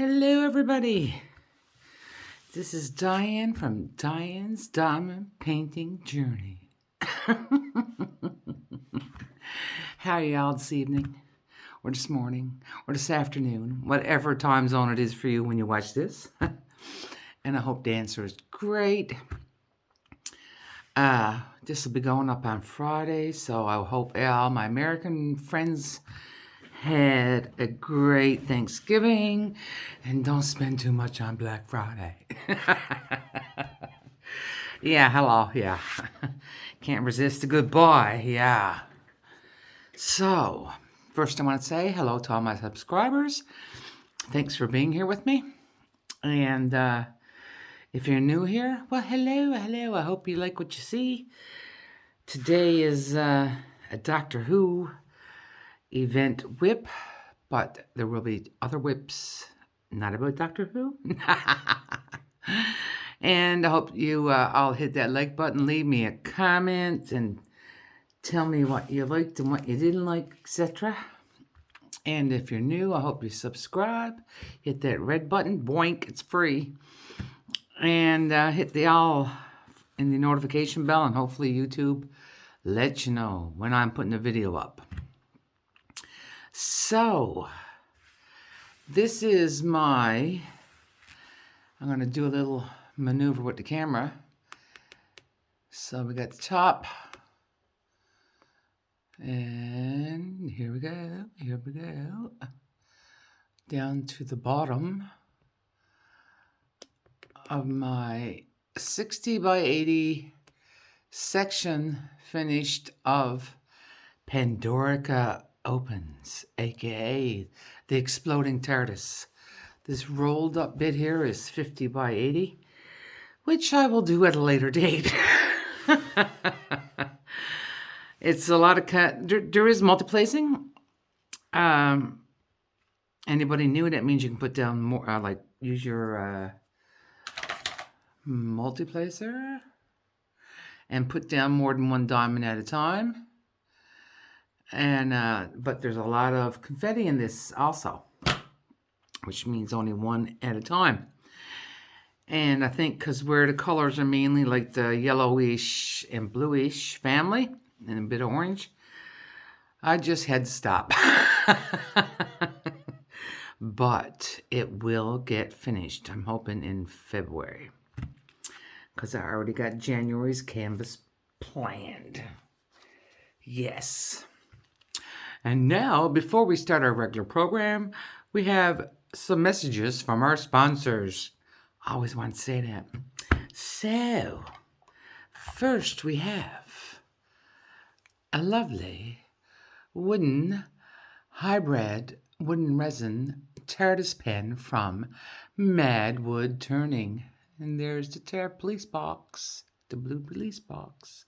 Hello, everybody. This is Diane from Diane's Diamond Painting Journey. How are y'all this evening, or this morning, or this afternoon, whatever time zone it is for you when you watch this? And I hope the answer is great. This will be going up on Friday, so I hope all my American friends had a great Thanksgiving and don't spend too much on Black Friday. Yeah, hello, yeah. Can't resist a good buy, yeah. So, first I want to say hello to all my subscribers. Thanks for being here with me. And if you're new here, well, hello. I hope you like what you see. Today is a Doctor Who event WIP, but there will be other WIPs, not about Doctor Who. And I hope you all hit that like button, leave me a comment, and tell me what you liked and what you didn't like, etc. And if you're new, I hope you subscribe, hit that red button, boink, it's free, and hit the all in the notification bell, and hopefully YouTube lets you know when I'm putting a video up. So, this is I'm going to do a little maneuver with the camera. So we got the top, and here we go, down to the bottom of my 60 by 80 section finished of Pandorica Opens, aka the Exploding TARDIS. This rolled up bit here is 50 by 80, which I will do at a later date. It's a lot of there is multiplacing. Anybody new, that means you can put down more, use your multiplacer and put down more than one diamond at a time. And but there's a lot of confetti in this also, which means only one at a time. And I think because where the colors are mainly like the yellowish and bluish family and a bit of orange, I just had to stop. But it will get finished, I'm hoping, in February, because I already got January's canvas planned. Yes. And now, before we start our regular program, we have some messages from our sponsors. I always want to say that. So, first we have a lovely wooden hybrid wooden resin TARDIS pen from Mad Wood Turning. And there's the police box, the blue police box.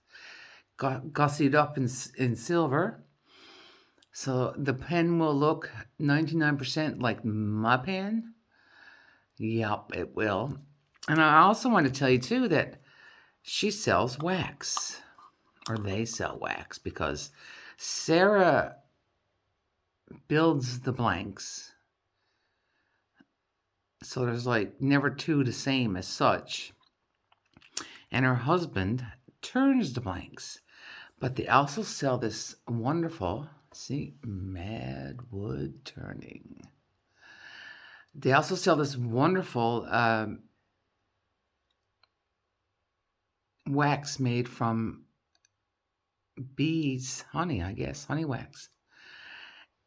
Gussied up in silver. So the pen will look 99% like my pen. Yup, it will. And I also want to tell you, too, that she sells wax. Or they sell wax, because Sarah builds the blanks. So there's never two the same as such. And her husband turns the blanks. But they also sell this wonderful, see, Mad Wood Turning. They also sell this wonderful wax made from bees, honey, I guess, honey wax.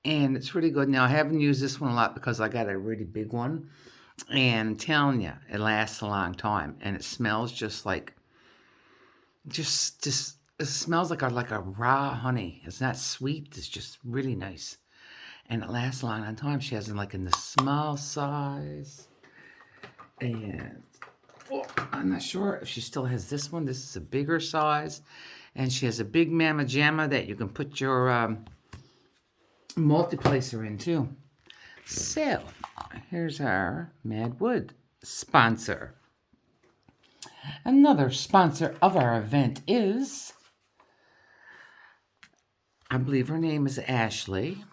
And it's really good. Now, I haven't used this one a lot because I got a really big one. And I'm telling you, it lasts a long time. And it smells just like, it smells like a raw honey. It's not sweet. It's just really nice. And it lasts a long time. She has them in the small size. And I'm not sure if she still has this one. This is a bigger size. And she has a big Mama Jamma that you can put your multiplacer in too. So, here's our Mad Wood sponsor. Another sponsor of our event is, I believe her name is Ashley,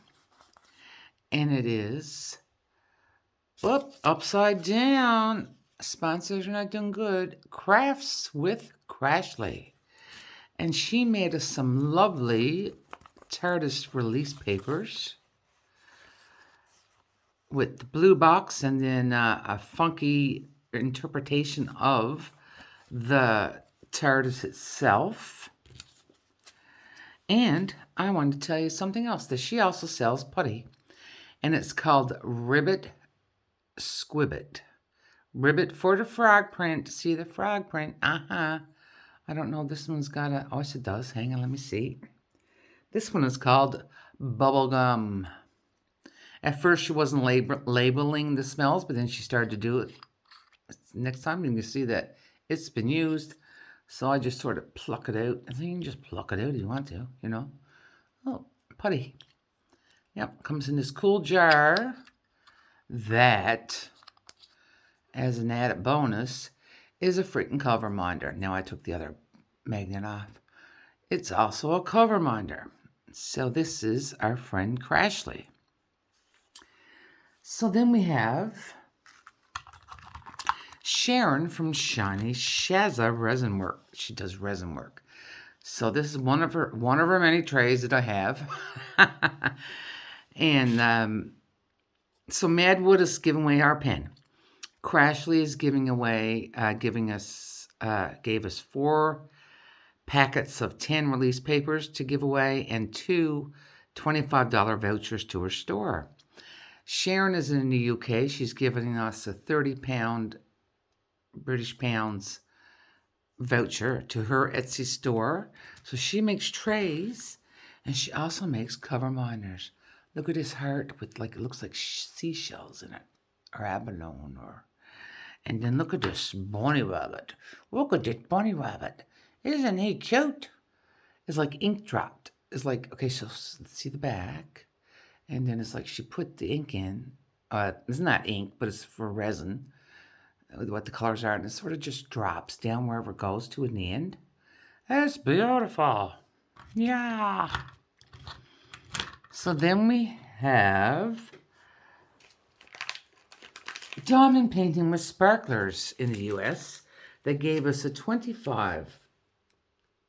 and it is Whoop, upside down. Sponsors are not doing good. Crafts with Crashly. And she made us some lovely TARDIS release papers with the blue box and then a funky interpretation of the TARDIS itself. And I wanted to tell you something else, that she also sells putty. And it's called Ribbit Squibbit. Ribbit for the frog print. See the frog print? I don't know. This one's got a... Oh, yes, it does. Hang on, let me see. This one is called Bubblegum. At first, she wasn't labeling the smells, but then she started to do it. Next time, you can see that it's been used. So I just sort of pluck it out. I think you can just pluck it out if you want to, you know. Oh, putty. Yep, comes in this cool jar that, as an added bonus, is a freaking cover minder. Now I took the other magnet off. It's also a cover minder. So this is our friend Crashly. So then we have Sharon from Shiny Shazza Resin Work. She does resin work. So this is one of her many trays that I have. And so Madwood is giving away our pen. Crashly is giving us 4 packets of 10 release papers to give away and 2 $25 vouchers to her store. Sharon is in the UK. She's giving us a £30 British pounds voucher to her Etsy store. So she makes trays and she also makes cover minders. Look at this heart with, like, it looks like seashells in it, or abalone, or... And then look at this bunny rabbit. Look at this bunny rabbit. Isn't he cute? It's like ink dropped. It's like, okay, so see the back. And then it's like she put the ink in. It's not ink, but it's for resin. What the colors are. And it sort of just drops down wherever it goes to in the end. That's beautiful. Yeah. So then we have Diamond Painting with Sparklers in the US. They gave us a $25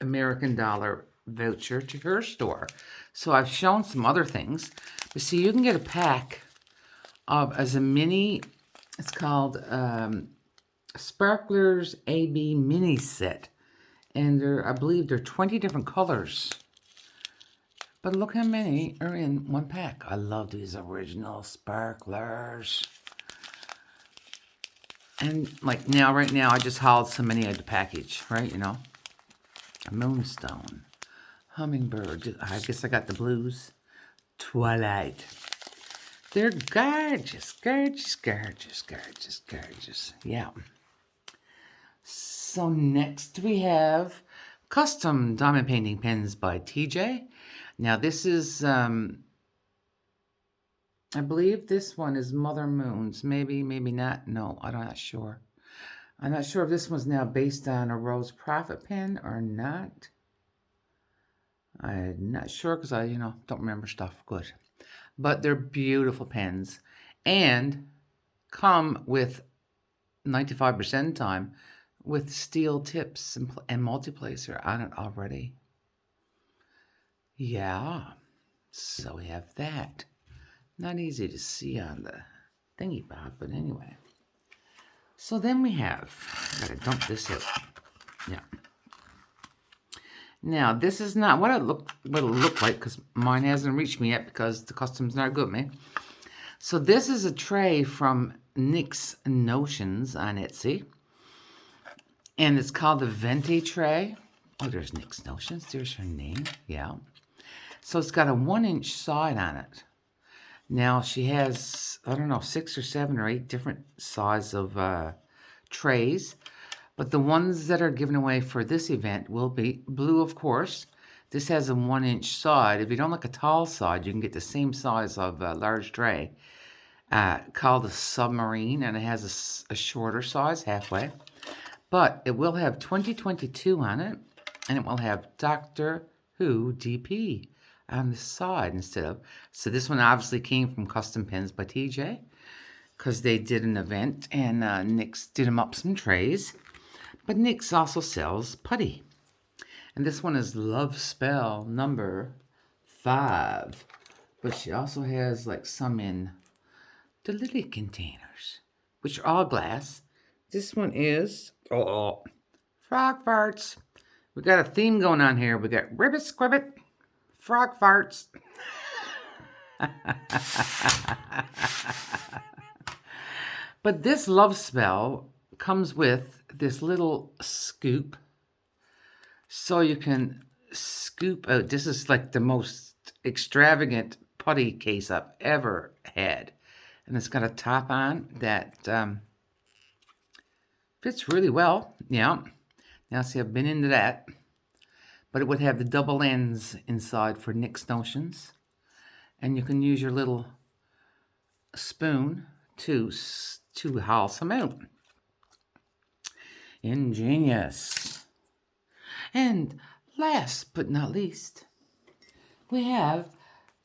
American dollar voucher to her store. So I've shown some other things. But see, you can get a pack of, as a mini, it's called Sparklers AB Mini Set. And I believe there are 20 different colors. But look how many are in one pack. I love these original sparklers. And like right now, I just hauled so many out of the package, right? You know, a moonstone, hummingbird. I guess I got the blues. Twilight. They're gorgeous, gorgeous, gorgeous, gorgeous, gorgeous. Yeah. So next we have Custom Diamond Painting Pens by TJ. Now this is, I believe this one is Mother Moon's. Maybe, maybe not. No, I'm not sure. I'm not sure if this one's now based on a Rose Proffitt pen or not. I'm not sure because I, don't remember stuff good. But they're beautiful pens and come with 95% time with steel tips and multiplacer on it already. Yeah, so we have that. Not easy to see on the thingy bob, but anyway. So then we have, gotta dump this out. Yeah. Now this is not what it'll look like because mine hasn't reached me yet because the custom's not good with me. So this is a tray from Nick's Notions on Etsy. And it's called the Venti tray. Oh, there's Nick's Notions. There's her name. Yeah. So it's got a 1-inch side on it. Now she has, I don't know, 6 or 7 or 8 different sizes of trays. But the ones that are given away for this event will be blue, of course. This has a 1-inch side. If you don't like a tall side, you can get the same size of a large tray called a submarine. And it has a shorter size, halfway. But it will have 2022 on it. And it will have Doctor Who DP on the side instead of. So this one obviously came from Custom Pens by TJ. because they did an event, and Nyx did them up some trays. But Nyx also sells putty. And this one is Love Spell number 5. But she also has like some in the lily containers, which are all glass. This one is frog farts. We got a theme going on here. We got ribbit squibbit, frog farts. But this love spell comes with this little scoop. So you can scoop out. This is like the most extravagant putty case I've ever had. And it's got a top on that fits really well. Yeah. Now, see, I've been into that. But it would have the double ends inside for Nyx notions. And you can use your little spoon to haul some out. Ingenious. And last but not least, we have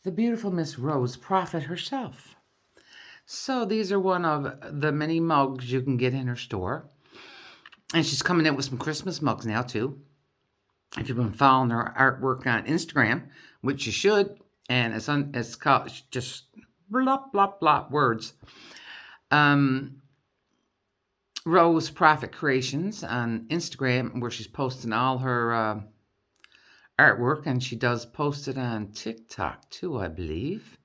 the beautiful Miss Rose Proffitt herself. So these are one of the many mugs you can get in her store. And she's coming out with some Christmas mugs now too. If you've been following her artwork on Instagram, which you should, and it's called just blah, blah, blah words. Rose Proffitt Creations on Instagram, where she's posting all her artwork, and she does post it on TikTok too, I believe.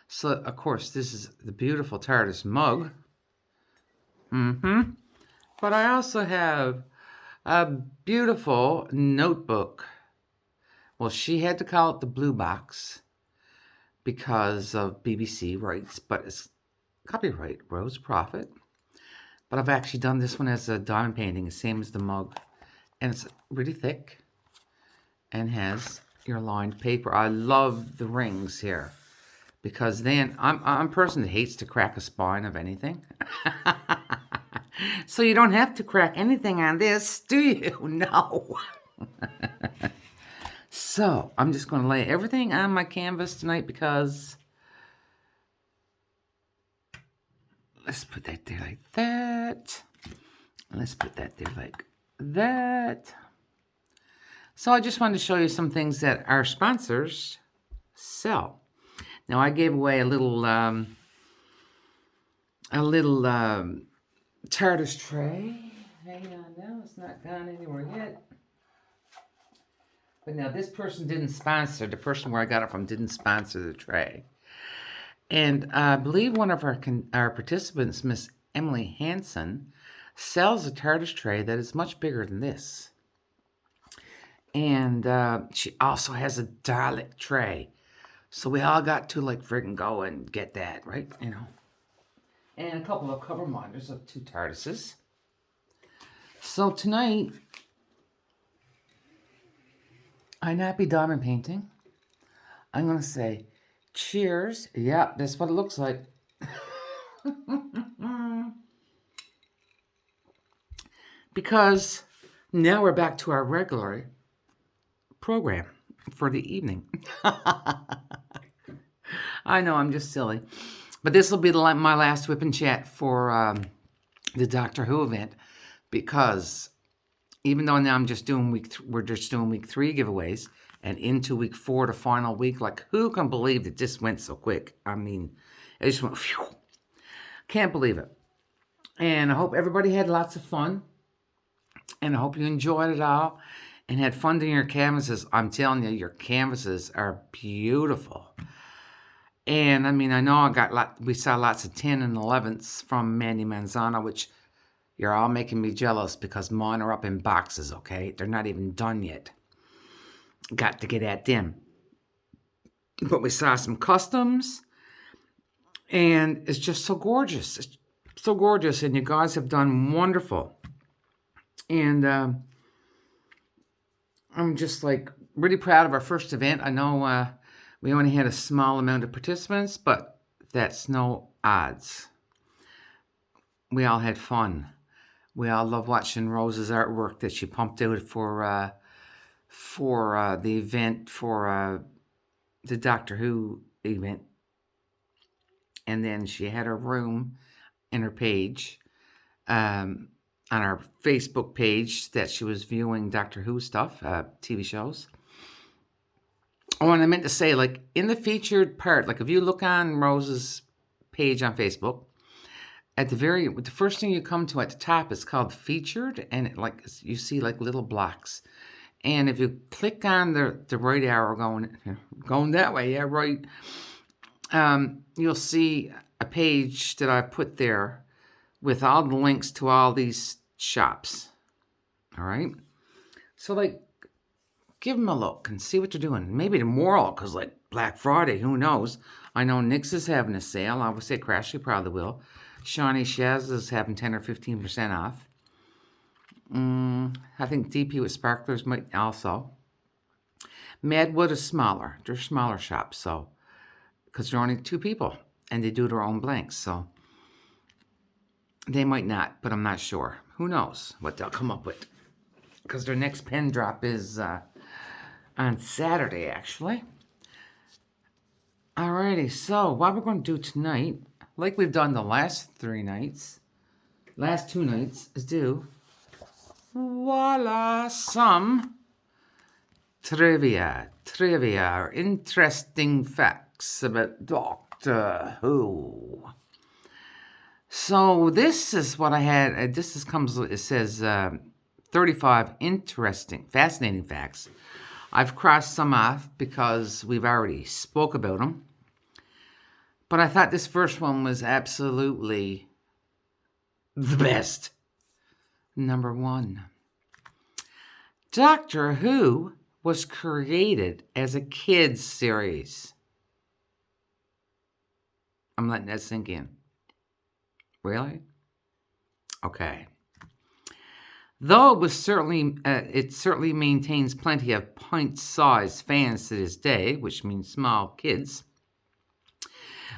So, of course, this is the beautiful TARDIS mug. But I also have a beautiful notebook. Well, she had to call it the Blue Box because of BBC rights, but it's copyright Rose Proffitt. But I've actually done this one as a diamond painting, the same as the mug. And it's really thick and has your lined paper. I love the rings here because then I'm a person that hates to crack a spine of anything. So you don't have to crack anything on this, do you? No. So I'm just going to lay everything on my canvas tonight because let's put that there like that. Let's put that there like that. So I just wanted to show you some things that our sponsors sell. Now I gave away a little TARDIS tray. Hang on now, it's not gone anywhere yet. But now this person didn't sponsor, the person where I got it from didn't sponsor the tray. And I believe one of our participants, Miss Emily Hansen, sells a TARDIS tray that is much bigger than this. And she also has a Dalek tray. So we all got to like friggin' go and get that, right? You know. And a couple of cover monitors of 2 TARDISes. So tonight, I not be diamond painting. I'm going to say cheers. Yeah, that's what it looks like. Because now we're back to our regular program for the evening. I know, I'm just silly. But this will be my last whip and chat for the Doctor Who event, because even though now we're just doing week 3 giveaways, and into week 4, the final week, like who can believe that this went so quick? I mean, it just went, phew. Can't believe it. And I hope everybody had lots of fun, and I hope you enjoyed it all and had fun doing your canvases. I'm telling you, your canvases are beautiful. And I mean, I know we saw lots of 10 and 11s from Mandy Manzano, which you're all making me jealous because mine are up in boxes, okay? They're not even done yet. Got to get at them. But we saw some customs, and it's just so gorgeous. It's so gorgeous, and you guys have done wonderful. And I'm just like really proud of our first event. I know we only had a small amount of participants, but that's no odds. We all had fun. We all love watching Rose's artwork that she pumped out for the event, for the Doctor Who event. And then she had her room in her page, on our Facebook page, that she was viewing Doctor Who stuff, TV shows. Oh, and I meant to say, like, in the featured part, like, if you look on Rose's page on Facebook, at the first thing you come to at the top is called featured, and it, like, you see like little blocks. And if you click on the right arrow going that way, yeah, right, you'll see a page that I put there with all the links to all these shops. All right, so like, give them a look and see what they're doing. Maybe tomorrow, because like Black Friday, who knows? I know NYX is having a sale. I would say Crashly probably will. Shawnee Shaz is having 10 or 15% off. I think DP with Sparklers might also. Madwood is smaller. They're smaller shops, so because they're only 2 people and they do their own blanks, so they might not, but I'm not sure. Who knows what they'll come up with? Because their next pen drop is on Saturday, actually. Alrighty, so what we're going to do tonight, like we've done the last 2 nights, is do, voila, some trivia, or interesting facts about Doctor Who. So this is what I had. It says 35 fascinating facts. I've crossed some off because we've already spoke about them. But I thought this first one was absolutely the best. Number 1. Doctor Who was created as a kids' series. I'm letting that sink in. Really? Okay. Though it certainly maintains plenty of pint-sized fans to this day, which means small kids.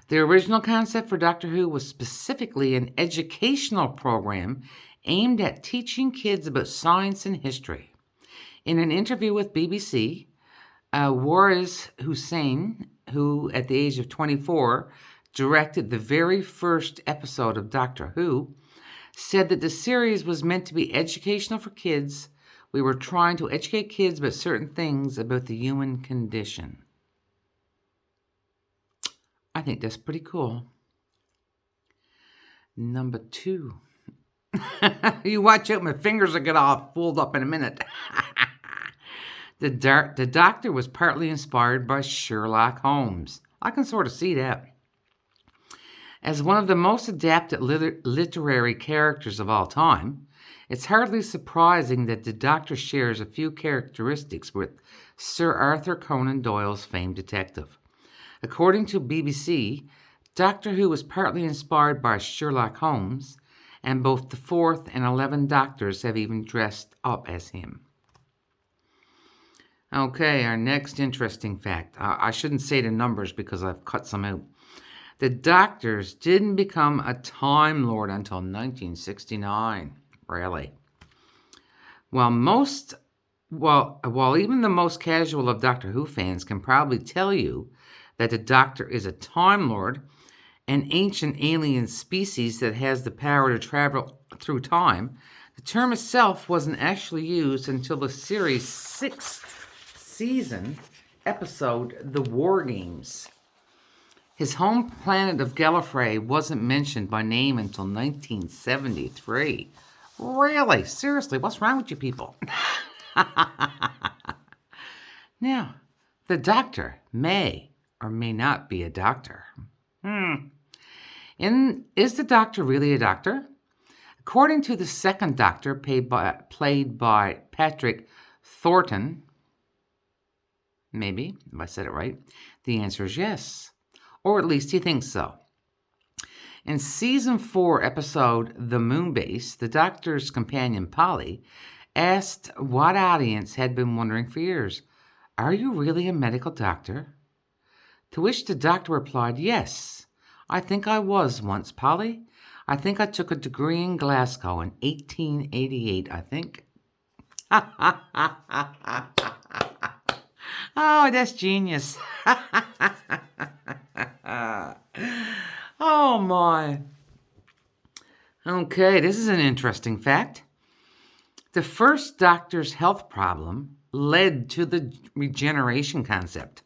The original concept for Doctor Who was specifically an educational program aimed at teaching kids about science and history. In an interview with BBC, Waris Hussein, who at the age of 24 directed the very first episode of Doctor Who, said that the series was meant to be educational for kids. We were trying to educate kids about certain things about the human condition. I think that's pretty cool. Number 2. You watch out, my fingers will get all fooled up in a minute. The Doctor was partly inspired by Sherlock Holmes. I can sort of see that. As one of the most adapted literary characters of all time, it's hardly surprising that the Doctor shares a few characteristics with Sir Arthur Conan Doyle's famed detective. According to BBC, Doctor Who was partly inspired by Sherlock Holmes, and both the 4th and 11th Doctors have even dressed up as him. Okay, our next interesting fact. I shouldn't say the numbers because I've cut some out. The Doctors didn't become a Time Lord until 1969. Really? While even the most casual of Doctor Who fans can probably tell you that the Doctor is a Time Lord, an ancient alien species that has the power to travel through time, the term itself wasn't actually used until the series' 6th season episode, The War Games. His home planet of Gallifrey wasn't mentioned by name until 1973. Really? Seriously, what's wrong with you people? Now, the Doctor may or may not be a doctor. Is the Doctor really a doctor? According to the 2nd Doctor, played by Patrick Thornton, maybe, if I said it right, the answer is yes. Or at least he thinks so. In Season 4, episode The Moonbase, the Doctor's companion, Polly, asked what audience had been wondering for years, "Are you really a medical doctor?" To which the Doctor replied, "Yes, I think I was once, Polly. I think I took a degree in Glasgow in 1888, I think." Oh, that's genius. Oh, my. Okay, this is an interesting fact. The first Doctor's health problem led to the regeneration concept.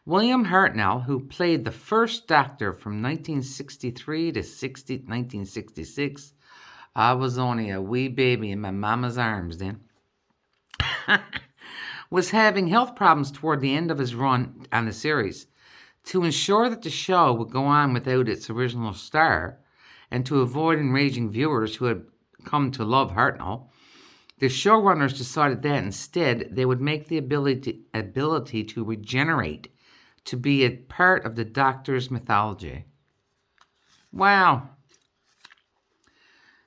William Hartnell, who played the first Doctor from 1963 to 1966, I was only a wee baby in my mama's arms then, was having health problems toward the end of his run on the series. To ensure that the show would go on without its original star, and to avoid enraging viewers who had come to love Hartnell, the showrunners decided that instead they would make the ability to regenerate to be a part of the Doctor's mythology. Wow.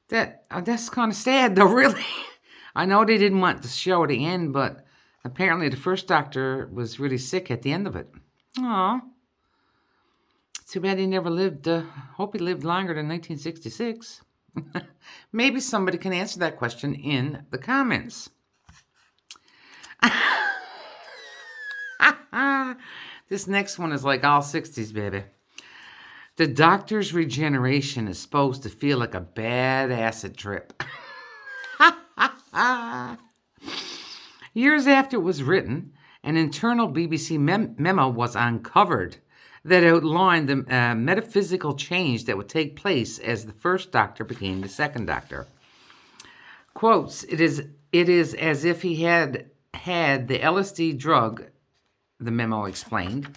That's kind of sad, though, really. I know they didn't want the show to end, but apparently the first Doctor was really sick at the end of it. Aw. Too bad he never lived. Hope he lived longer than 1966. Maybe somebody can answer that question in the comments. This next one is like all 60s, baby. The Doctor's regeneration is supposed to feel like a bad acid trip. Years after it was written, an internal BBC memo was uncovered that outlined the metaphysical change that would take place as the first Doctor became the second Doctor. Quotes, it is as if he had the LSD drug, the memo explained,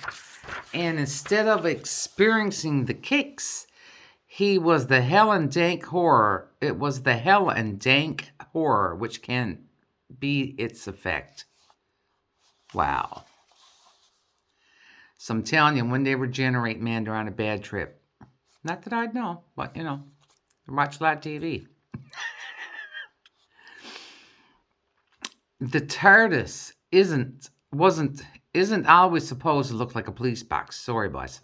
and instead of experiencing the kicks, he was the hell and dank horror. It was the hell and dank horror which can be its effect. Wow. So I'm telling you, when they regenerate, man, they're on a bad trip. Not that I'd know, but, you know, watch a lot of TV. The TARDIS isn't always supposed to look like a police box. Sorry, boys.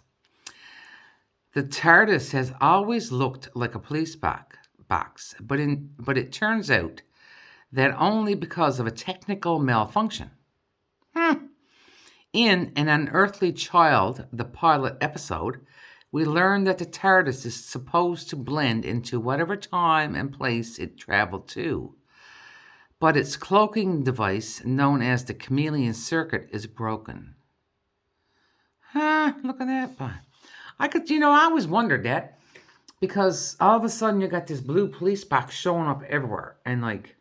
The TARDIS has always looked like a police box, but it turns out that only because of a technical malfunction. In An Unearthly Child, the pilot episode, we learn that the TARDIS is supposed to blend into whatever time and place it traveled to. But its cloaking device, known as the chameleon circuit, is broken. Look at that. I always wondered that, because all of a sudden you got this blue police box showing up everywhere, and like,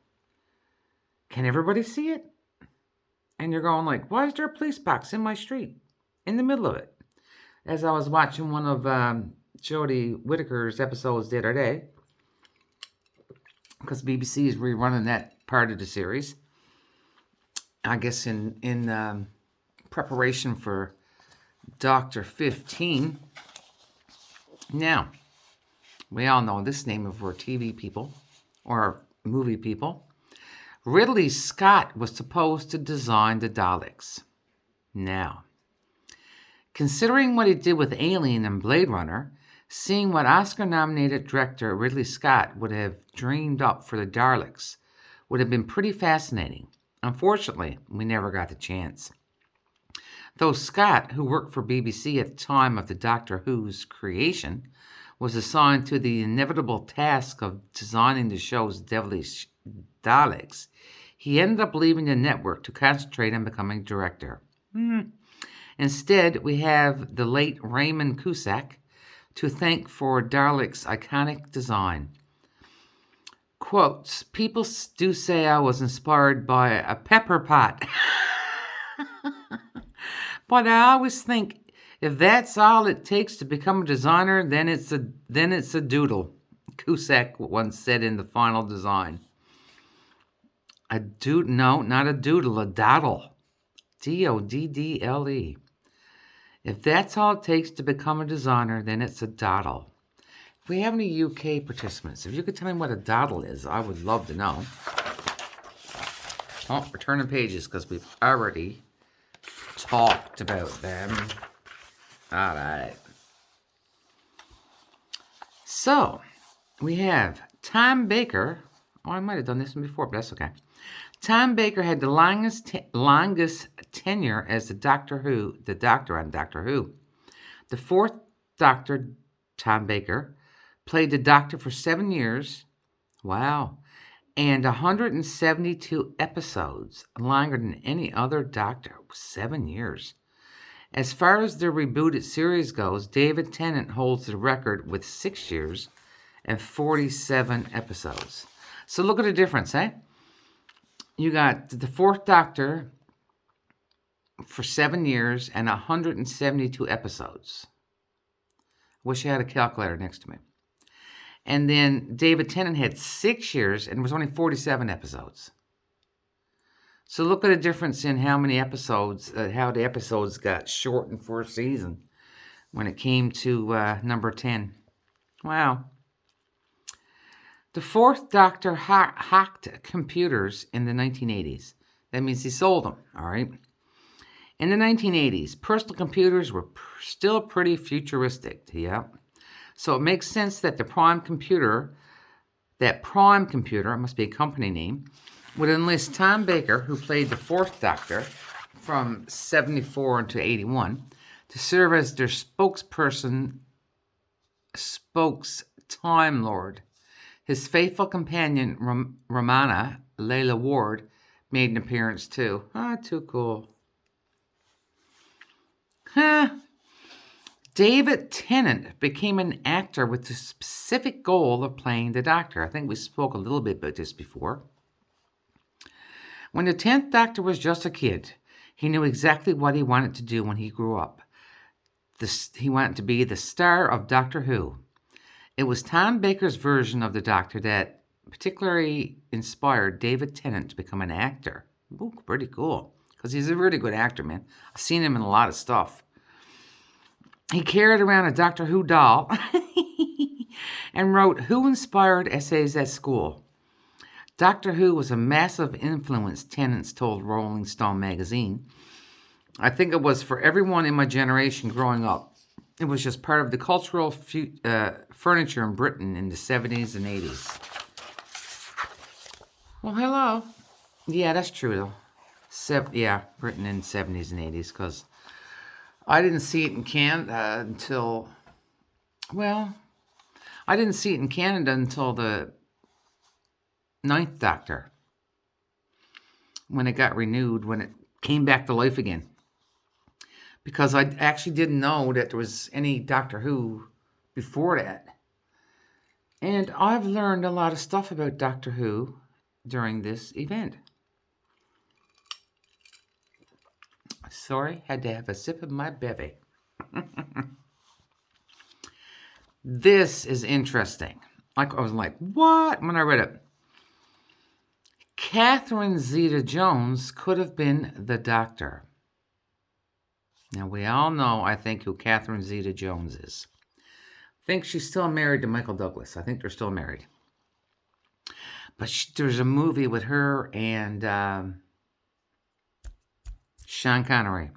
can everybody see it? And you're going like, why is there a police box in my street, in the middle of it? As I was watching one of Jodie Whittaker's episodes the other day, because BBC is rerunning that part of the series, I guess in preparation for Dr. 15. Now, we all know this name of our TV people, or movie people. Ridley Scott was supposed to design the Daleks. Now, considering what he did with Alien and Blade Runner, seeing what Oscar-nominated director Ridley Scott would have dreamed up for the Daleks would have been pretty fascinating. Unfortunately, we never got the chance. Though Scott, who worked for BBC at the time of the Doctor Who's creation, was assigned to the inevitable task of designing the show's devilish Daleks, he ended up leaving the network to concentrate on becoming director. Instead, we have the late Raymond Cusack to thank for Dalek's iconic design. Quotes, people do say I was inspired by a pepper pot. But I always think if that's all it takes to become a designer, then it's a doodle, Cusack once said in the final design. No, not a doodle, a doddle. Doddle. If that's all it takes to become a designer, then it's a doddle. If we have any UK participants, if you could tell me what a doddle is, I would love to know. Oh, we're turning pages because we've already talked about them. All right. So, we have Tom Baker. Oh, I might have done this one before, but that's okay. Tom Baker had the longest tenure as the Doctor on Doctor Who. The fourth Doctor, Tom Baker, Played the Doctor for 7 years. Wow. And 172 episodes, longer than any other Doctor. 7 years. As far as the rebooted series goes, David Tennant holds the record with 6 years and 47 episodes. So look at the difference, eh? You got the Fourth Doctor for 7 years and 172 episodes. Wish I had a calculator next to me. And then David Tennant had 6 years and was only 47 episodes. So look at the difference in how many episodes, how the episodes got shortened for a season when it came to number 10. Wow. The Fourth Doctor hacked computers in the 1980s. That means he sold them, all right? In the 1980s, personal computers were still pretty futuristic, yeah. So it makes sense that the Prime Computer, it must be a company name, would enlist Tom Baker, who played the Fourth Doctor from 74 to 81, to serve as their spokes-Time Lord. His faithful companion, Romana, Layla Ward, made an appearance too. Too cool. David Tennant became an actor with the specific goal of playing the Doctor. I think we spoke a little bit about this before. When the 10th Doctor was just a kid, he knew exactly what he wanted to do when he grew up. He wanted to be the star of Doctor Who. It was Tom Baker's version of the Doctor that particularly inspired David Tennant to become an actor. Ooh, pretty cool, because he's a really good actor, man. I've seen him in a lot of stuff. He carried around a Doctor Who doll and wrote Who-inspired essays at school. Doctor Who was a massive influence, Tennant told Rolling Stone magazine. I think it was for everyone in my generation growing up. It was just part of the cultural furniture in Britain in the 70s and 80s. Well, hello. Yeah, that's true, though. Britain in the 70s and 80s, because I didn't see it in Canada until the 9th Doctor, when it got renewed, when it came back to life again. Because I actually didn't know that there was any Doctor Who before that. And I've learned a lot of stuff about Doctor Who during this event. Sorry, had to have a sip of my bevy. This is interesting. I was like, what? When I read it. Catherine Zeta-Jones could have been the Doctor. Now, we all know, I think, who Catherine Zeta-Jones is. I think she's still married to Michael Douglas. I think they're still married. But there's a movie with her and Sean Connery.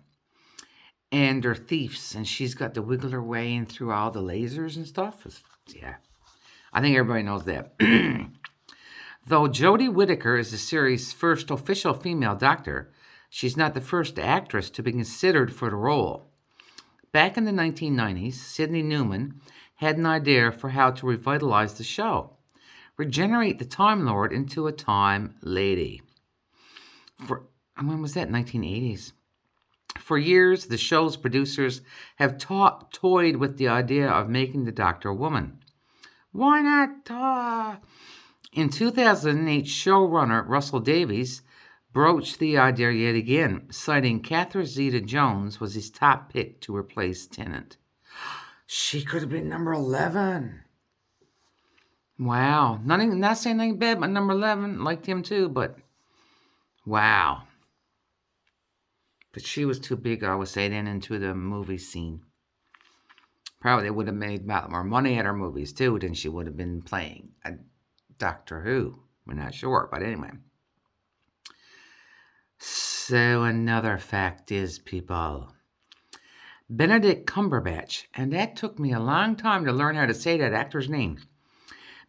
And they're thieves, and she's got to wiggle her way in through all the lasers and stuff. Yeah, I think everybody knows that. Though Jodie Whittaker is the series' first official female Doctor, she's not the first actress to be considered for the role. Back in the 1990s, Sidney Newman had an idea for how to revitalize the show. Regenerate the Time Lord into a Time Lady. When was that? 1980s. For years, the show's producers have toyed with the idea of making the Doctor a woman. Why not? In 2008, showrunner Russell Davies broached the idea yet again, citing Catherine Zeta-Jones was his top pick to replace Tennant. She could have been number 11. Wow. Not saying anything bad about number 11. Liked him too, but wow. But she was too big, I would say, then into the movie scene. Probably they would have made a lot more money at her movies too than she would have been playing a Doctor Who. We're not sure, but anyway. So another fact is, people, Benedict Cumberbatch, and that took me a long time to learn how to say that actor's name.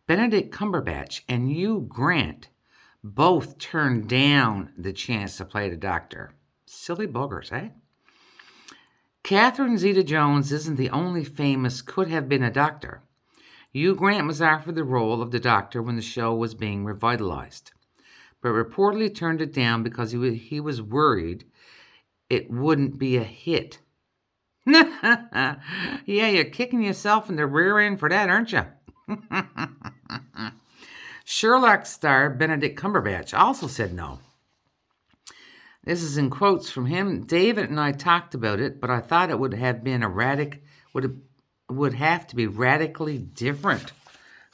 Benedict Cumberbatch and Hugh Grant both turned down the chance to play the Doctor. Silly buggers, eh? Catherine Zeta-Jones isn't the only famous could have been a Doctor. Hugh Grant was offered the role of the Doctor when the show was being revitalized, but reportedly turned it down because he was worried it wouldn't be a hit. Yeah, you're kicking yourself in the rear end for that, aren't you? Sherlock star Benedict Cumberbatch also said no. This is in quotes from him. David and I talked about it, but I thought it would have to be radically different,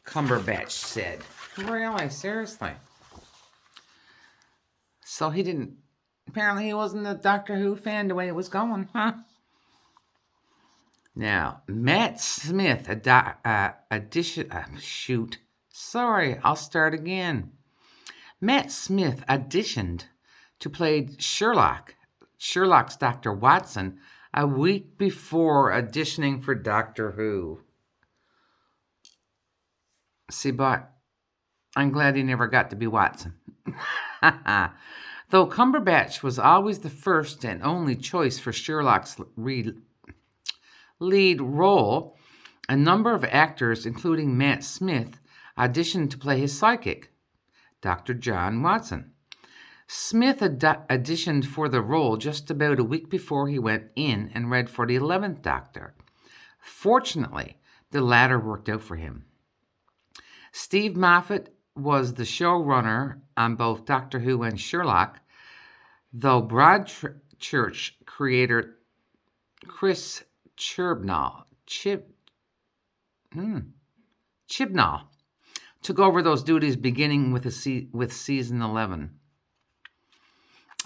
Cumberbatch said. Really? Seriously? So apparently he wasn't a Doctor Who fan the way it was going, huh? Now, Matt Smith, I'll start again. Matt Smith auditioned to play Sherlock's Dr. Watson, a week before auditioning for Doctor Who. See, but I'm glad he never got to be Watson. Though Cumberbatch was always the first and only choice for Sherlock's lead role, a number of actors, including Matt Smith, auditioned to play his sidekick, Dr. John Watson. Smith auditioned for the role just about a week before he went in and read for the 11th Doctor. Fortunately, the latter worked out for him. Steve Moffat was the showrunner on both Doctor Who and Sherlock, though Broadchurch creator Chris Chibnall took over those duties beginning with season 11.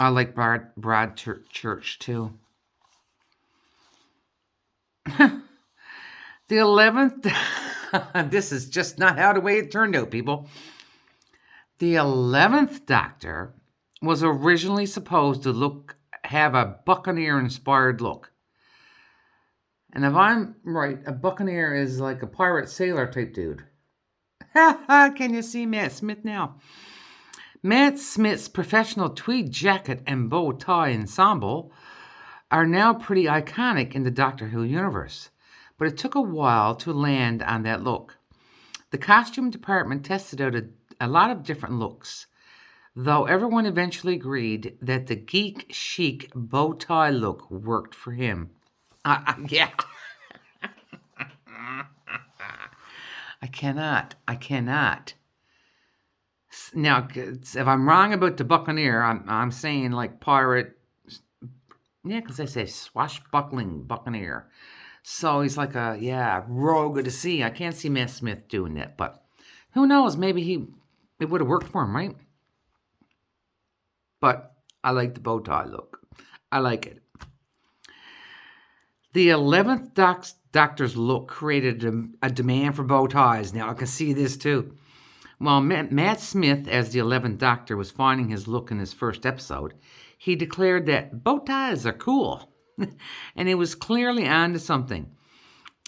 I like Broadchurch too. The 11th, this is just not how the way it turned out, people. The 11th Doctor was originally supposed to have a Buccaneer-inspired look. And if I'm right, a Buccaneer is like a pirate sailor type dude. Can you see Matt Smith now? Matt Smith's professional tweed jacket and bow tie ensemble are now pretty iconic in the Doctor Who universe, but it took a while to land on that look. The costume department tested out a lot of different looks, though everyone eventually agreed that the geek chic bow tie look worked for him. Yeah. I cannot. Now, if I'm wrong about the Buccaneer, I'm saying like pirate. Yeah, because they say swashbuckling Buccaneer. So he's like a rogue of the sea. I can't see Matt Smith doing that, but who knows? Maybe it would have worked for him, right? But I like the bow tie look. I like it. The 11th Doctor's look created a demand for bow ties. Now I can see this too. While Matt Smith, as the 11th Doctor, was finding his look in his first episode, he declared that bow ties are cool. And he was clearly on to something.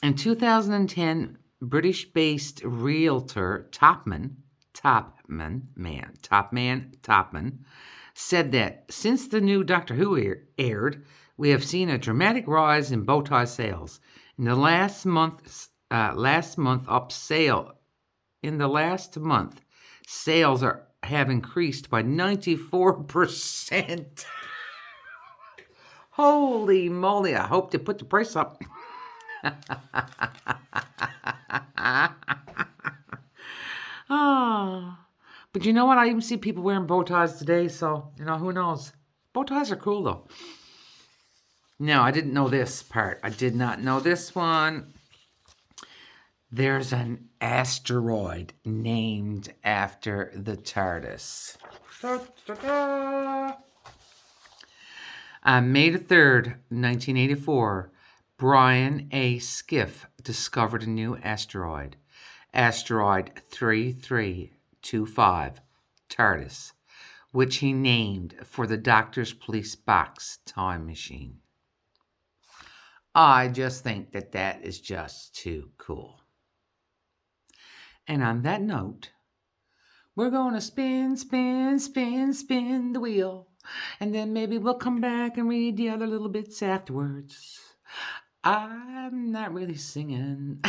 In 2010, British-based realtor Topman said that since the new Doctor Who aired, we have seen a dramatic rise in bow tie sales. In the last month, sales have increased by 94%. Holy moly, I hope they put the price up. But you know what? I even see people wearing bow ties today, so, who knows? Bow ties are cool, though. Now, I didn't know this part. I did not know this one. There's an asteroid named after the TARDIS. On May the 3rd, 1984, Brian A. Skiff discovered a new asteroid, asteroid 3325, TARDIS, which he named for the Doctor's police box time machine. I just think that is just too cool. And on that note, we're going to spin the wheel. And then maybe we'll come back and read the other little bits afterwards. I'm not really singing.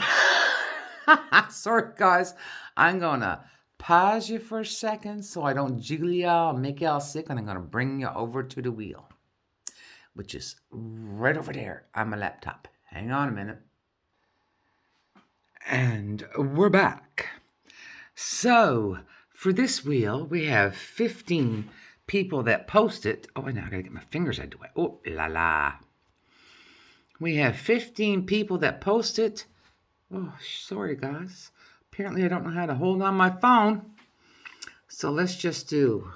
Sorry, guys. I'm going to pause you for a second so I don't jiggle y'all, make y'all sick, and I'm going to bring you over to the wheel, which is right over there on my laptop. Hang on a minute. And we're back. So, for this wheel, we have 15 people that posted. Oh, now I gotta get my fingers out of the way. Oh, la la. We have 15 people that posted. Oh, sorry, guys. Apparently, I don't know how to hold on my phone. So, let's just do.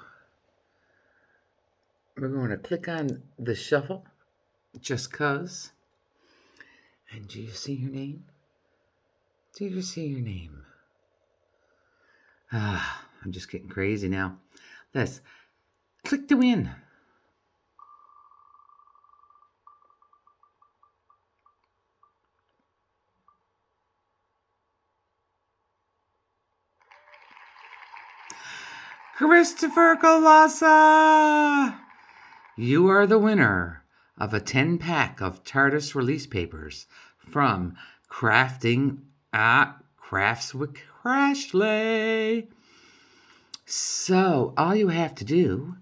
We're going to click on the shuffle, just cuz. And do you see your name? Do you see your name? I'm just getting crazy now. Let's click to win. Christopher Colassa! You are the winner of a 10-pack of TARDIS release papers from Crafting at Crafts with Crashley. So, all you have to do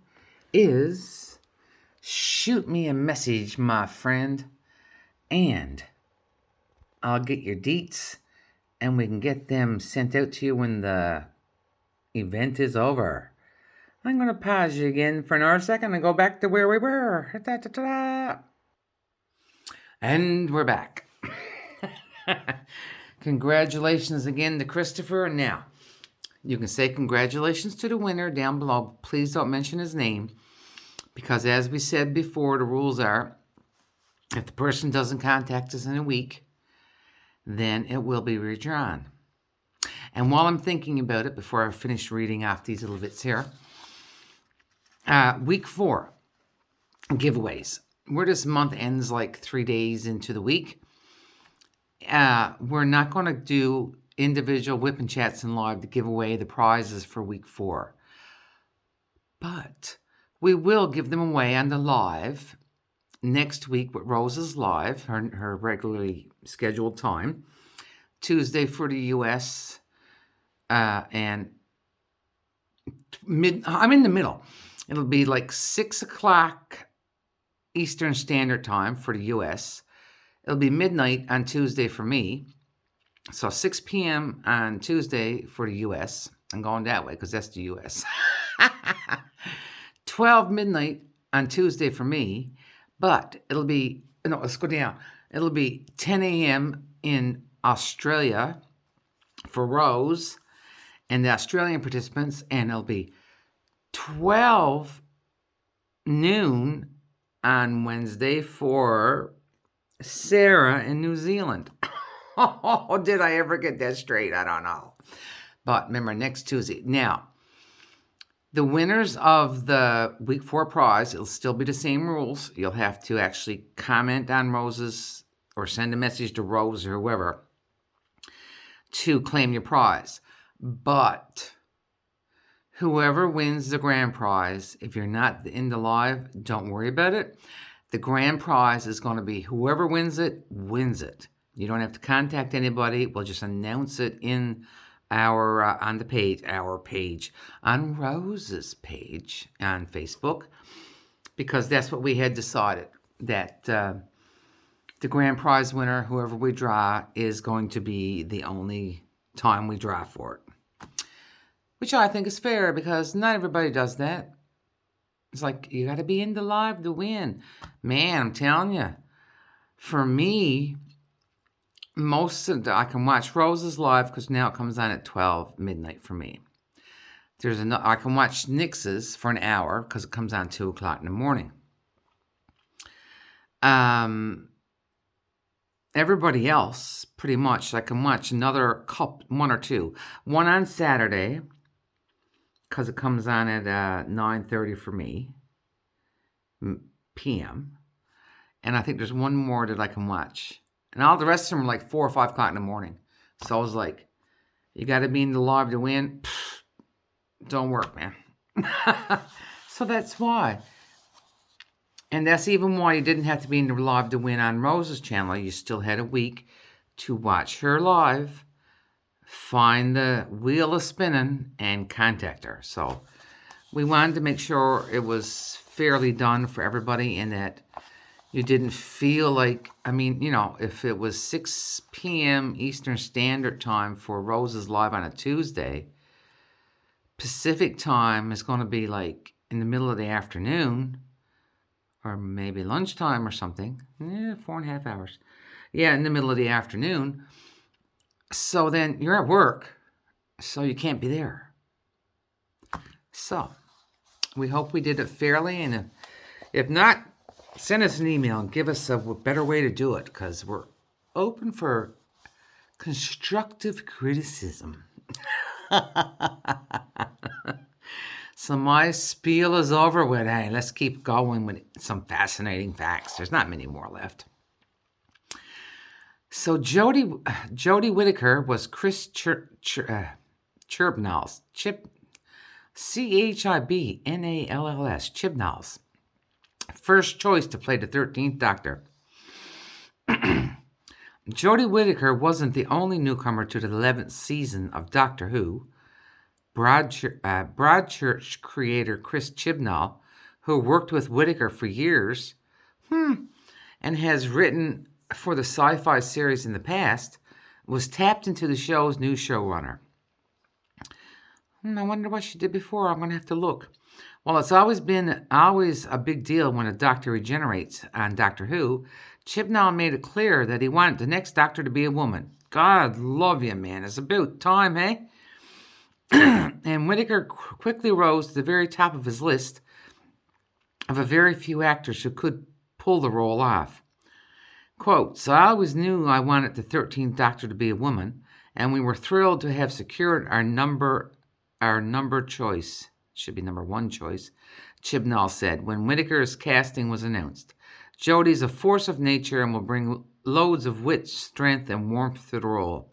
is shoot me a message, my friend, and I'll get your deets, and we can get them sent out to you when the event is over. I'm going to pause you again for another second and go back to where we were. And we're back. Congratulations again to Christopher. Now, you can say congratulations to the winner down below. Please don't mention his name, because as we said before, the rules are if the person doesn't contact us in a week, then it will be redrawn. And while I'm thinking about it, before I finish reading off these little bits here, week 4 giveaways. Where this month ends like 3 days into the week, we're not going to do individual whip and chats and live to give away the prizes for week 4. But we will give them away on the live next week with Rose's live, her regularly scheduled time. Tuesday for the US, and I'm in the middle. It'll be like 6 o'clock Eastern Standard Time for the US. It'll be midnight on Tuesday for me. So 6 p.m. on Tuesday for the US. I'm going that way because that's the US. 12 midnight on Tuesday for me. But it'll be, no, let's go down. It'll be 10 a.m. in Australia for Rose and the Australian participants. And it'll be 12 noon on Wednesday for Sarah in New Zealand. Oh, did I ever get that straight? I don't know. But remember, next Tuesday. Now, the winners of the week 4 prize, it'll still be the same rules. You'll have to actually comment on Rose's or send a message to Rose or whoever to claim your prize. But whoever wins the grand prize, if you're not in the live, don't worry about it. The grand prize is going to be whoever wins it, wins it. You don't have to contact anybody. We'll just announce it in our on the page, our page, on Rose's page on Facebook, because that's what we had decided, that the grand prize winner, whoever we draw, is going to be the only time we draw for it. Which I think is fair, because not everybody does that. It's like, you got to be in the live to win. Man, I'm telling you. For me, I can watch Rose's live because now it comes on at 12 midnight for me. I can watch Nix's for an hour because it comes on 2 o'clock in the morning. Everybody else, pretty much, I can watch another one or two. One on Saturday, because it comes on at 9:30 for me, p.m. And I think there's one more that I can watch. And all the rest of them are like 4 or 5 o'clock in the morning. So I was like, you got to be in the live to win? Pfft, don't work, man. So that's why. And that's even why you didn't have to be in the live to win on Rose's channel. You still had a week to watch her live find the wheel is spinning and contact her. So we wanted to make sure it was fairly done for everybody and that you didn't feel like, I mean, you know, if it was 6 p.m. Eastern Standard Time for Roses Live on a Tuesday, Pacific Time is going to be like in the middle of the afternoon or maybe lunchtime or something. 4.5 hours. Yeah, in the middle of the afternoon. So then you're at work, so you can't be there. So we hope we did it fairly, and if not, send us an email and give us a better way to do it, because we're open for constructive criticism. So my spiel is over with. Hey, let's keep going with some fascinating facts. There's not many more left. So Jodie Whittaker was Chris Chibnall's Chibnall's first choice to play the 13th Doctor. Jodie Whittaker wasn't the only newcomer to the 11th season of Doctor Who. Broadchurch creator Chris Chibnall, who worked with Whittaker for years and has written for the sci-fi series in the past, was tapped into the show's new showrunner. I wonder what she did before. I'm going to have to look. Well, it's always a big deal when a Doctor regenerates on Doctor Who. Chibnall made it clear that he wanted the next Doctor to be a woman. God love you, man. It's about time, eh? And Whittaker quickly rose to the very top of his list of a very few actors who could pull the role off. Quote, so I always knew I wanted the 13th Doctor to be a woman, and we were thrilled to have secured our number choice. Should be number one choice, Chibnall said when Whittaker's casting was announced. Jodie's a force of nature and will bring loads of wit, strength, and warmth to the role.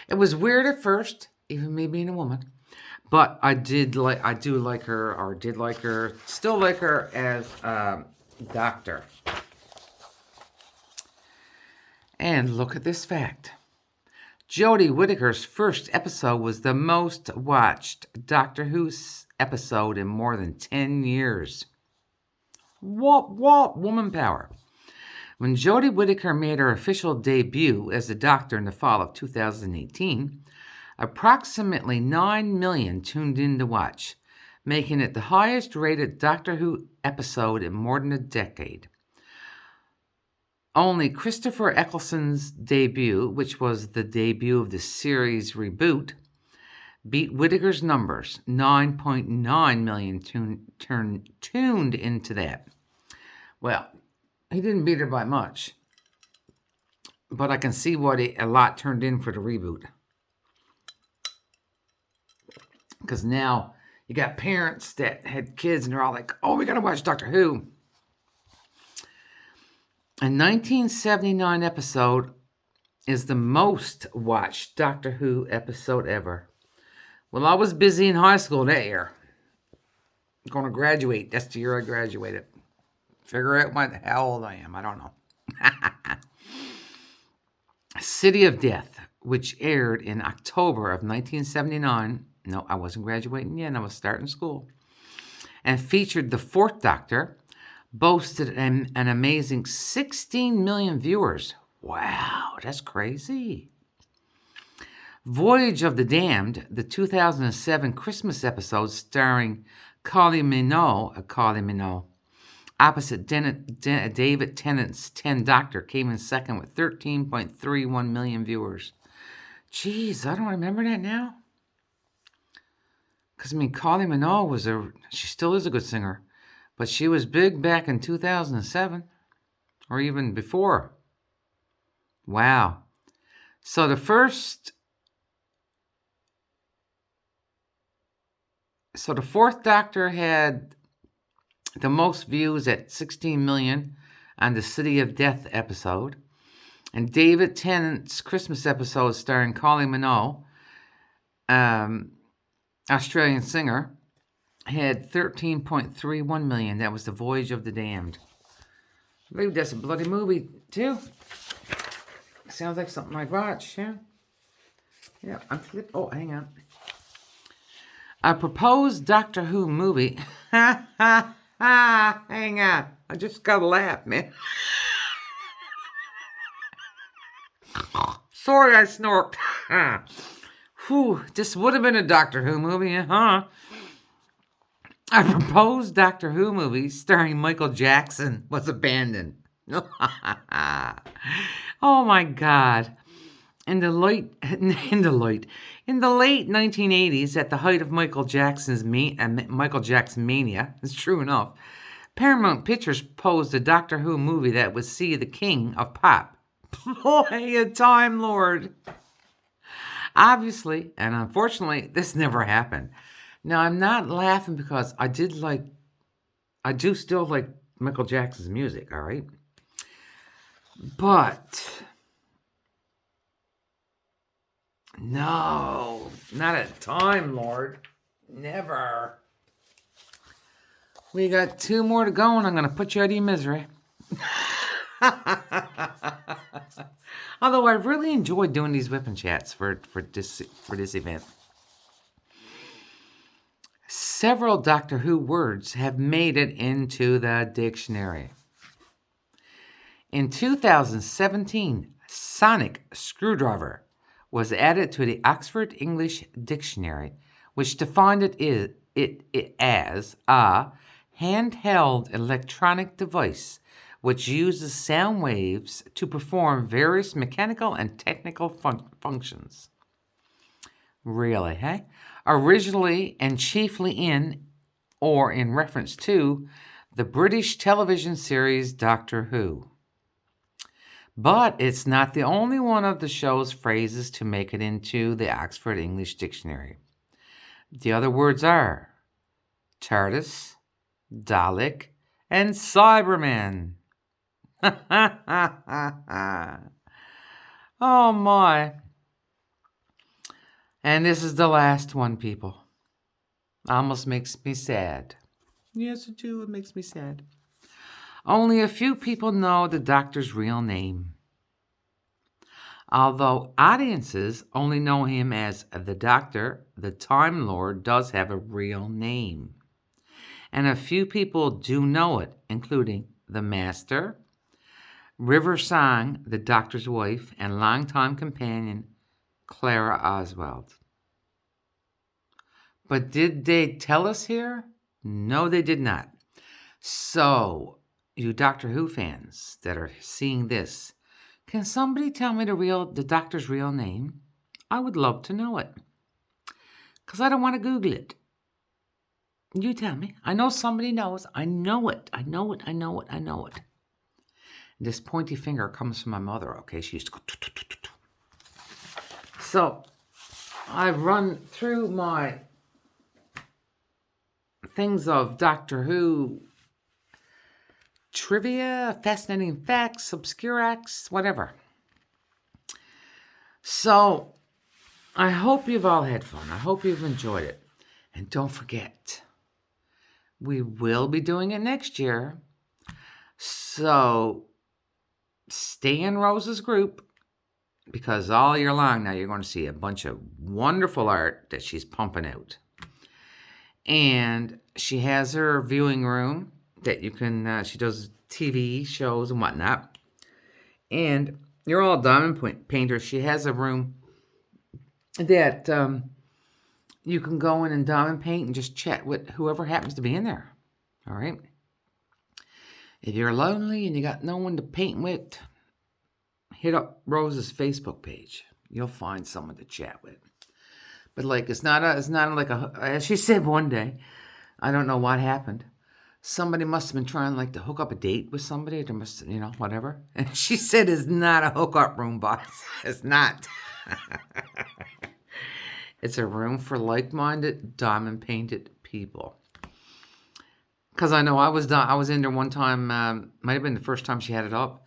It was weird at first, even me being a woman, but I still like her as Doctor. And look at this fact. Jodie Whittaker's first episode was the most watched Doctor Who episode in more than 10 years. What woman power. When Jodie Whittaker made her official debut as the Doctor in the fall of 2018, approximately 9 million tuned in to watch, making it the highest rated Doctor Who episode in more than a decade. Only Christopher Eccleston's debut, which was the debut of the series reboot, beat Whittaker's numbers. 9.9 million tuned into that. Well, he didn't beat her by much, but I can see what a lot turned in for the reboot. Because now you got parents that had kids and they're all like, oh, we got to watch Doctor Who. A 1979 episode is the most watched Doctor Who episode ever. Well, I was busy in high school that year. I'm going to graduate. That's the year I graduated. Figure out how old I am. I don't know. City of Death, which aired in October of 1979. No, I wasn't graduating yet. I was starting school. And featured the fourth Doctor, boasted an amazing 16 million viewers. Wow, that's crazy. Voyage of the Damned, the 2007 Christmas episode starring Kylie Minogue, opposite David Tennant's 10 Doctor, came in second with 13.31 million viewers. Jeez, I don't remember that now. Because, Kylie Minogue she still is a good singer. But she was big back in 2007, or even before. Wow. So the fourth Doctor had the most views at 16 million on the City of Death episode. And David Tennant's Christmas episode starring Kylie Minogue, Australian singer, had 13.31 million. That was The Voyage of the Damned. I believe that's a bloody movie, too. Sounds like something I'd watch, yeah? Yeah, I'm flip. Oh, hang on. A proposed Doctor Who movie. Ha ha ha! Hang on. I just gotta laugh, man. Sorry, I snorked. Whew, this would have been a Doctor Who movie, huh? A proposed Doctor Who movie starring Michael Jackson was abandoned. Oh my God. In the late 1980s, at the height of Michael Jackson mania, it's true enough, Paramount Pictures proposed a Doctor Who movie that would see the King of Pop play a Time Lord. Obviously, and unfortunately, this never happened. Now, I'm not laughing because I do still like Michael Jackson's music, all right? But no, not a Time Lord. Never. We got 2 more to go, and I'm going to put you out of your misery. Although I really enjoyed doing these whipping chats for this event. Several Doctor Who words have made it into the dictionary. In 2017, sonic screwdriver was added to the Oxford English Dictionary, which defined it as a handheld electronic device which uses sound waves to perform various mechanical and technical functions. Really, hey? Originally and chiefly in or in reference to the British television series Doctor Who. But it's not the only one of the show's phrases to make it into the Oxford English Dictionary. The other words are TARDIS, Dalek, and Cyberman. Oh my. And this is the last one, people. Almost makes me sad. Yes, it do. It makes me sad. Only a few people know the Doctor's real name. Although audiences only know him as the Doctor, the Time Lord does have a real name. And a few people do know it, including the Master, River Song, the Doctor's wife, and longtime companion, Clara Oswald. But did they tell us here? No, they did not. So, you Doctor Who fans that are seeing this, can somebody tell me the Doctor's real name? I would love to know it. Because I don't want to Google it. You tell me. I know somebody knows. I know it. This pointy finger comes from my mother, okay? She used to go... So, I've run through my things of Doctor Who trivia, fascinating facts, obscure acts, whatever. So, I hope you've all had fun. I hope you've enjoyed it. And don't forget, we will be doing it next year. So, stay in Rose's group, because all year long now you're going to see a bunch of wonderful art that she's pumping out. And she has her viewing room that you can, she does TV shows and whatnot. And you're all diamond painters. She has a room that you can go in and diamond paint and just chat with whoever happens to be in there. All right? If you're lonely and you got no one to paint with, hit up Rose's Facebook page. You'll find someone to chat with. But like, it's not like as she said one day, I don't know what happened. Somebody must have been trying like to hook up a date with somebody. There must, whatever. And she said it's not a hookup room, boss. It's not. It's a room for like-minded, diamond-painted people. Because I know I was in there one time, might have been the first time she had it up,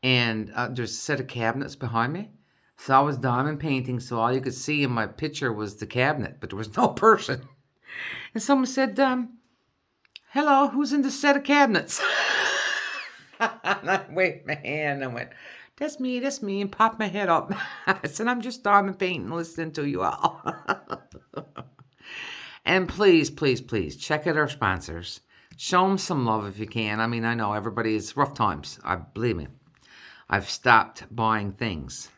and there's a set of cabinets behind me. So I was diamond painting, so all you could see in my picture was the cabinet, but there was no person. And someone said, hello, who's in the set of cabinets? And I waved my hand and went, That's me, and pop my head up. I said, I'm just diamond painting, listening to you all. And please, please, please, check out our sponsors. Show them some love if you can. I mean, I know everybody's rough times. Believe me. I've stopped buying things.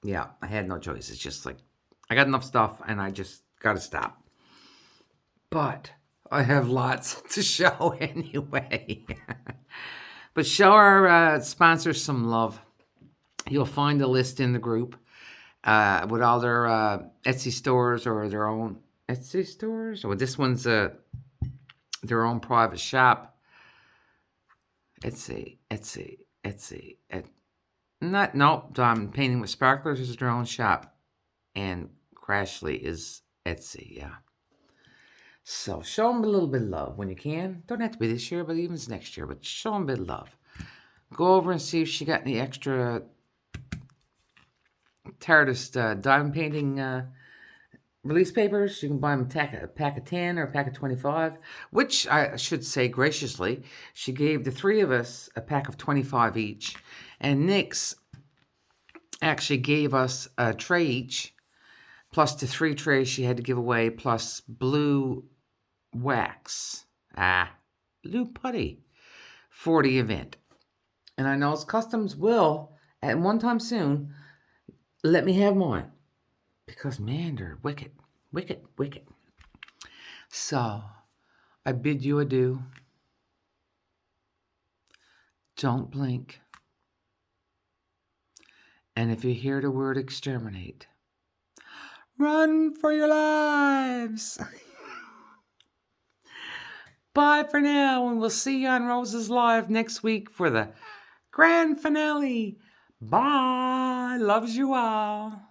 Yeah, I had no choice. It's just like, I got enough stuff, and I just got to stop. But I have lots to show anyway. But show our sponsors some love. You'll find a list in the group with all their Etsy stores or their own Etsy stores. Or this one's their own private shop. Etsy. I'm painting with sparklers is their own shop. And Crashly is Etsy, yeah. So show them a little bit of love when you can. Don't have to be this year, but even next year. But show them a bit of love. Go over and see if she got any extra Tartist diamond painting release papers. You can buy them a pack of 10 or a pack of 25, which I should say graciously, she gave the three of us a pack of 25 each. And Nyx actually gave us a tray each, plus the 3 trays she had to give away, plus blue wax, blue putty for the event. And I know Customs will, at one time soon, let me have mine. Because, man, they're wicked. Wicked, wicked. So, I bid you adieu. Don't blink. And if you hear the word exterminate, run for your lives. Bye for now, and we'll see you on Roses Live next week for the grand finale. Bye. Loves you all.